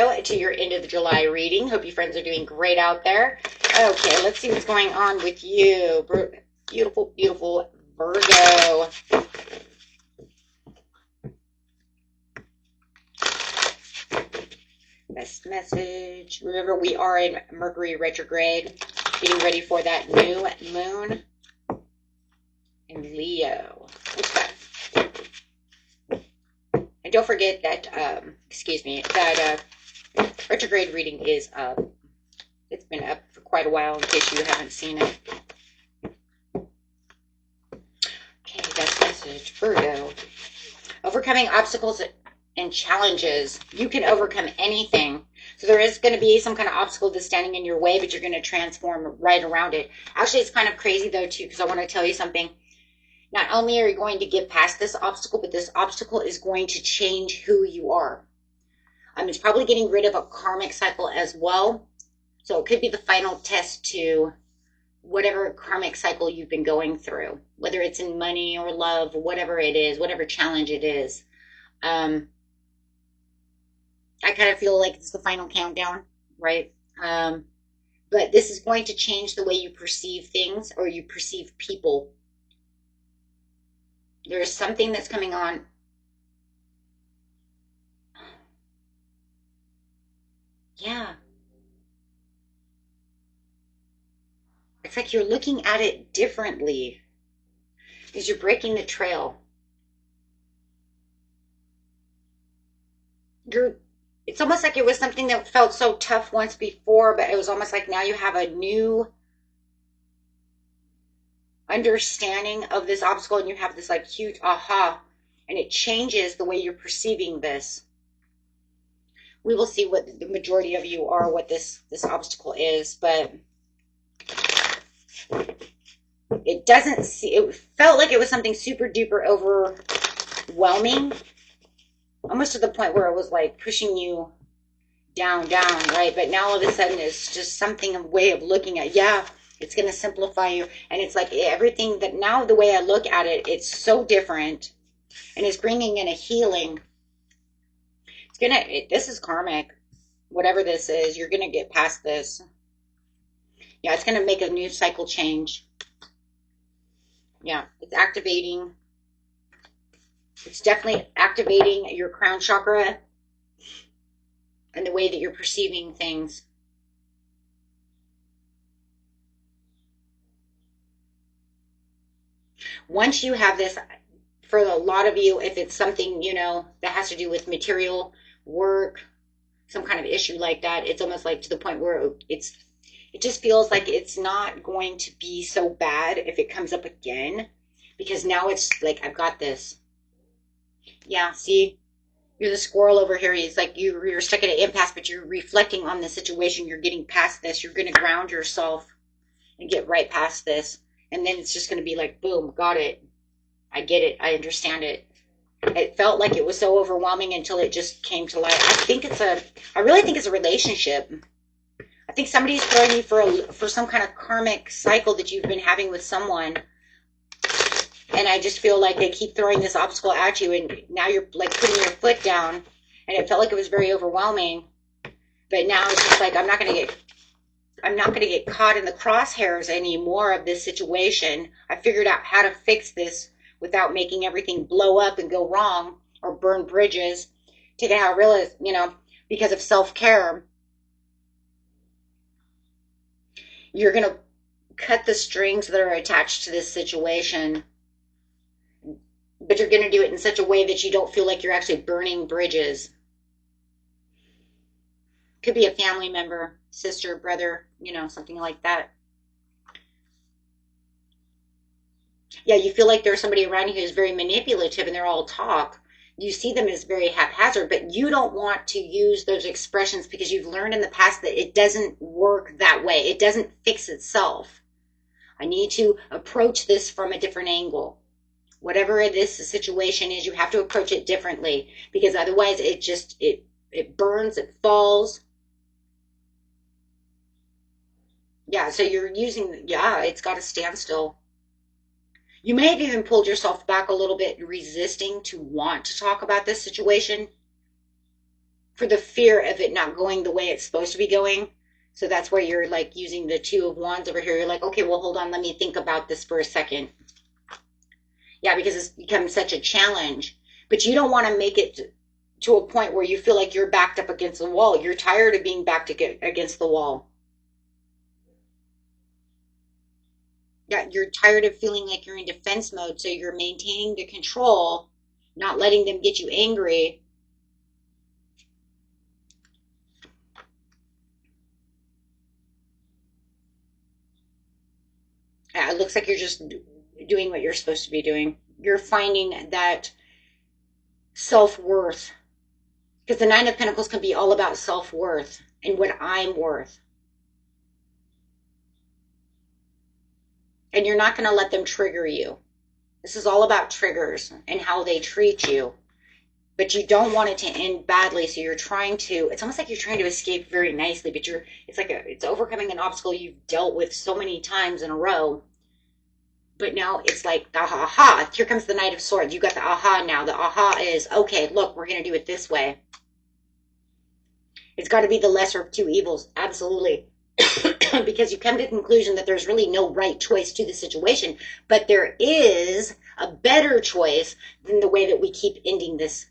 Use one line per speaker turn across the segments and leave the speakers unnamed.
Virgo, to your end of the July reading. Hope you friends are doing great out there. Okay, let's see what's going on with you. Beautiful, beautiful Virgo. Best message. Remember, we are in Mercury retrograde, getting ready for that new moon in Leo. What's that? And don't forget that, excuse me, that retrograde reading is up. It's been up for quite a while in case you haven't seen it. Okay, best message. Virgo. Overcoming obstacles and challenges. You can overcome anything. So there is going to be some kind of obstacle that's standing in your way, but you're going to transform right around it. Actually, it's kind of crazy though too, because I want to tell you something. Not only are you going to get past this obstacle, but this obstacle is going to change who you are. It's probably getting rid of a karmic cycle as well. So it could be the final test to whatever karmic cycle you've been going through, whether it's in money or love, whatever it is, whatever challenge it is. I kind of feel like it's the final countdown, right? But this is going to change the way you perceive things or you perceive people. There's something that's coming on. Yeah. It's like you're looking at it differently because you're breaking the trail. It's almost like it was something that felt so tough once before, but it was almost like now you have a new understanding of this obstacle and you have this like huge aha, and it changes the way you're perceiving this. We will see what the majority of you are, what this obstacle is, but it doesn't see, it felt like it was something super duper overwhelming, almost to the point where it was like pushing you down, right? But now all of a sudden it's just something, a way of looking at, yeah, it's going to simplify you. And it's like everything that now the way I look at it, it's so different. And it's bringing in a healing. This is karmic. Whatever this is, you're going to get past this. Yeah, it's going to make a new cycle change. Yeah, it's activating. It's definitely activating your crown chakra and the way that you're perceiving things. Once you have this, for a lot of you, if it's something, that has to do with material, work, some kind of issue like that, it's almost like to the point where it just feels like it's not going to be so bad if it comes up again, because now it's like, I've got this. Yeah, see, you're the squirrel over here. It's like you're stuck at an impasse, but you're reflecting on the situation. You're getting past this. You're going to ground yourself and get right past this. And then it's just going to be like, boom, got it. I get it. I understand it. It felt like it was so overwhelming until it just came to light. I really think it's a relationship. I think somebody's throwing you for some kind of karmic cycle that you've been having with someone. And I just feel like they keep throwing this obstacle at you, and now you're like putting your foot down, and it felt like it was very overwhelming. But now it's just like, I'm not going to get caught in the crosshairs anymore of this situation. I figured out how to fix this without making everything blow up and go wrong or burn bridges. Today I realized, because of self-care, you're going to cut the strings that are attached to this situation, but you're going to do it in such a way that you don't feel like you're actually burning bridges. Could be a family member, sister, brother, something like that. Yeah, you feel like there's somebody around you who's very manipulative and they're all talk. You see them as very haphazard, but you don't want to use those expressions because you've learned in the past that it doesn't work that way. It doesn't fix itself. I need to approach this from a different angle. Whatever this situation is, you have to approach it differently, because otherwise it burns, it falls. Yeah, so it's got to stand still. You may have even pulled yourself back a little bit, resisting to want to talk about this situation. for the fear of it not going the way it's supposed to be going. So that's where you're like using the Two of Wands over here. You're like, okay, well, hold on, let me think about this for a second. Yeah, because it's become such a challenge. But you don't want to make it to a point where you feel like you're backed up against the wall. You're tired of being backed against the wall. Yeah, you're tired of feeling like you're in defense mode. So you're maintaining the control, not letting them get you angry. It looks like you're just doing what you're supposed to be doing. You're finding that self-worth, because the Nine of Pentacles can be all about self-worth and what I'm worth. And you're not going to let them trigger you. This is all about triggers and how they treat you. But you don't want it to end badly, so you're trying to, it's almost like you're trying to escape very nicely, but it's overcoming an obstacle you've dealt with so many times in a row. But now it's like the aha. Here comes the Knight of Swords. You got the aha now. The aha is, okay, look, we're going to do it this way. It's got to be the lesser of two evils. Absolutely. Because you come to the conclusion that there's really no right choice to the situation, but there is a better choice than the way that we keep ending this.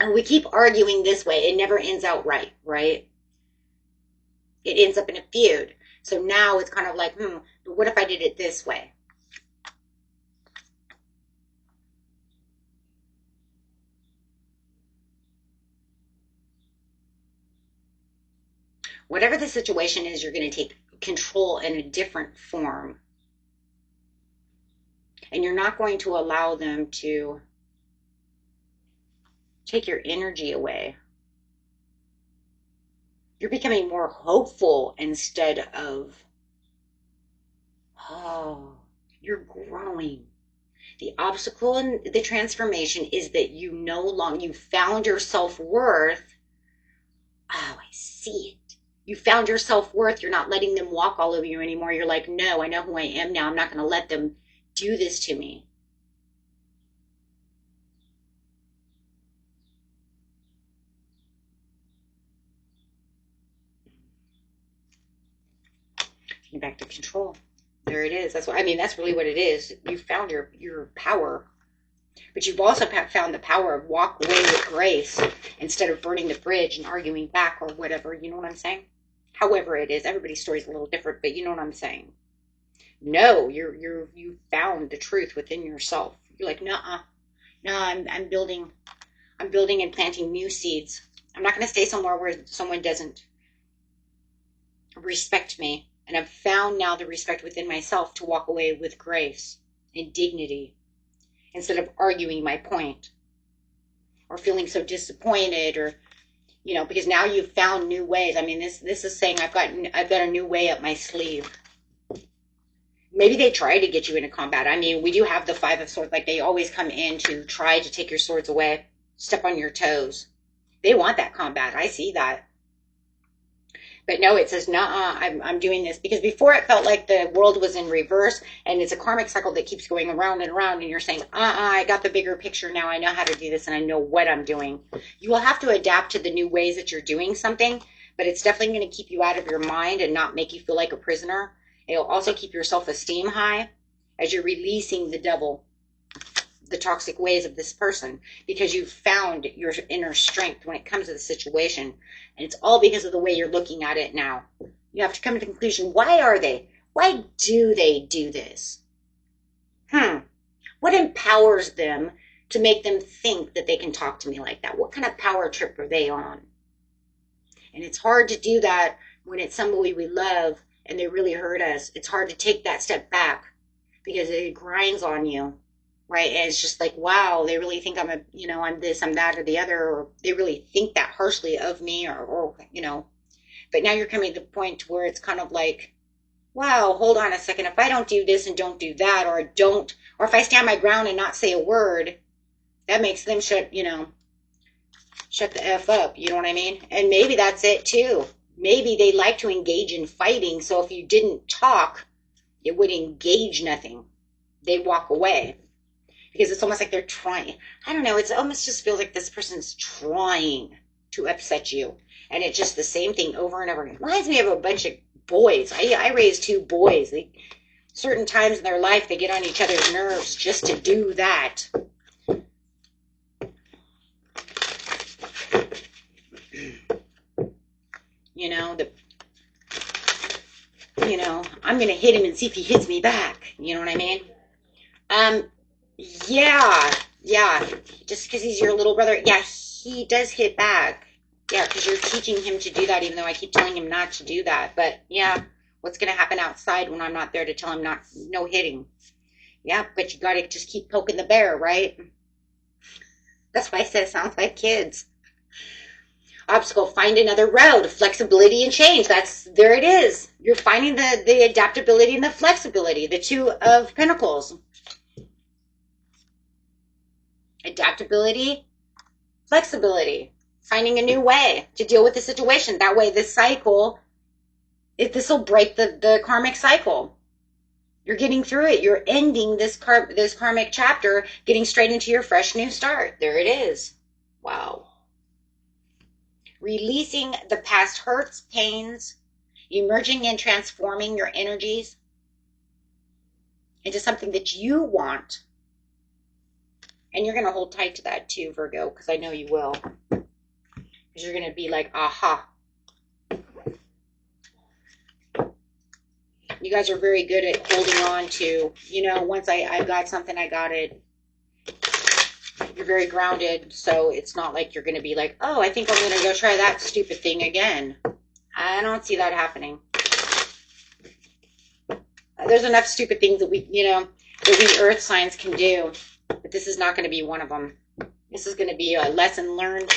And we keep arguing this way. It never ends out right, right? It ends up in a feud. So now it's kind of like, but what if I did it this way? Whatever the situation is, you're going to take control in a different form. And you're not going to allow them to take your energy away. You're becoming more hopeful instead of, you're growing. The obstacle in the transformation is that you found your self-worth. Oh, I see it. You found your self-worth. You're not letting them walk all over you anymore. You're like, no, I know who I am now. I'm not going to let them do this to me. Getting back to control. There it is. That's really what it is. You found your power. But you've also found the power of walk away with grace instead of burning the bridge and arguing back or whatever. You know what I'm saying? However it is, everybody's story is a little different, but you know what I'm saying. No, you found the truth within yourself. You're like, no, I'm building and planting new seeds. I'm not going to stay somewhere where someone doesn't respect me. And I've found now the respect within myself to walk away with grace and dignity instead of arguing my point or feeling so disappointed or because now you've found new ways. This is saying I've got a new way up my sleeve. Maybe they try to get you into combat. We do have the Five of Swords, like they always come in to try to take your swords away, step on your toes. They want that combat. I see that. But no, it says, nah, I'm doing this. Because before it felt like the world was in reverse, and it's a karmic cycle that keeps going around and around, and you're saying, I got the bigger picture now. I know how to do this, and I know what I'm doing. You will have to adapt to the new ways that you're doing something, but it's definitely going to keep you out of your mind and not make you feel like a prisoner. It'll also keep your self-esteem high as you're releasing the devil, the toxic ways of this person, because you've found your inner strength when it comes to the situation. And it's all because of the way you're looking at it now. You have to come to the conclusion, why do they do this? What empowers them to make them think that they can talk to me like that? What kind of power trip are they on? And it's hard to do that when it's somebody we love and they really hurt us. It's hard to take that step back because it grinds on you. Right. And it's just like, wow, they really think I'm I'm this, I'm that, or the other, or they really think that harshly of me or but now you're coming to the point where it's kind of like, wow, hold on a second. If I don't do this and don't do that, or if I stand my ground and not say a word, that makes them shut the F up. You know what I mean? And maybe that's it too. Maybe they like to engage in fighting. So if you didn't talk, it would engage nothing. They walk away. Because it's almost like they're trying. I don't know. It's almost just feels like this person's trying to upset you. And it's just the same thing over and over again. It reminds me of a bunch of boys. I raised 2 boys. Certain times in their life, they get on each other's nerves just to do that. You know, I'm going to hit him and see if he hits me back. You know what I mean? Yeah. Just because he's your little brother. Yeah, he does hit back. Yeah, because you're teaching him to do that, even though I keep telling him not to do that. But yeah, what's going to happen outside when I'm not there to tell him no hitting? Yeah, but you got to just keep poking the bear, right? That's why I said it sounds like kids. Obstacle, find another road. Flexibility and change. There it is. You're finding the adaptability and the flexibility. The 2 of Pentacles. Adaptability, flexibility. Finding a new way to deal with the situation. That way this cycle, this will break the karmic cycle. You're getting through it. You're ending this karmic chapter, getting straight into your fresh new start. There it is. Wow. Releasing the past hurts, pains, emerging and transforming your energies into something that you want. And you're going to hold tight to that too, Virgo, because I know you will. Because you're going to be like, aha. You guys are very good at holding on to, once I got something, I got it. You're very grounded, so it's not like you're going to be like, oh, I think I'm going to go try that stupid thing again. I don't see that happening. There's enough stupid things that we earth signs can do, but this is not going to be one of them. This is going to be a lesson learned.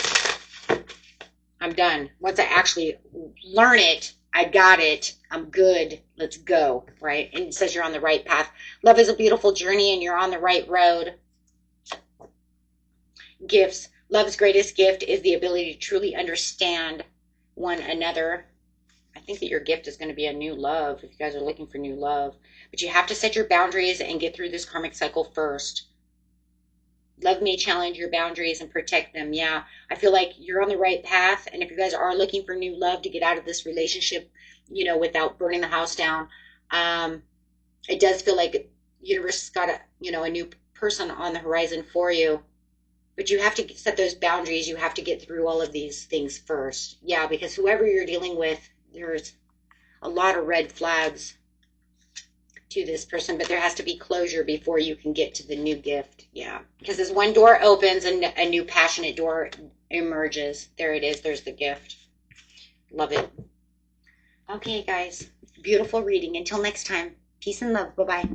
I'm done. Once I actually learn it, I got it. I'm good. Let's go, right? And it says you're on the right path. Love is a beautiful journey, and you're on the right road. Gifts. Love's greatest gift is the ability to truly understand one another. I think that your gift is going to be a new love if you guys are looking for new love. But you have to set your boundaries and get through this karmic cycle first. Love may challenge your boundaries and protect them. Yeah, I feel like you're on the right path. And if you guys are looking for new love to get out of this relationship, without burning the house down, it does feel like the universe has got a new person on the horizon for you. But you have to set those boundaries. You have to get through all of these things first. Yeah, because whoever you're dealing with, there's a lot of red flags to this person, but there has to be closure before you can get to the new gift. Yeah, because as one door opens and a new passionate door emerges, there it is. There's the gift. Love it. Okay, guys. Beautiful reading. Until next time. Peace and love. Bye-bye.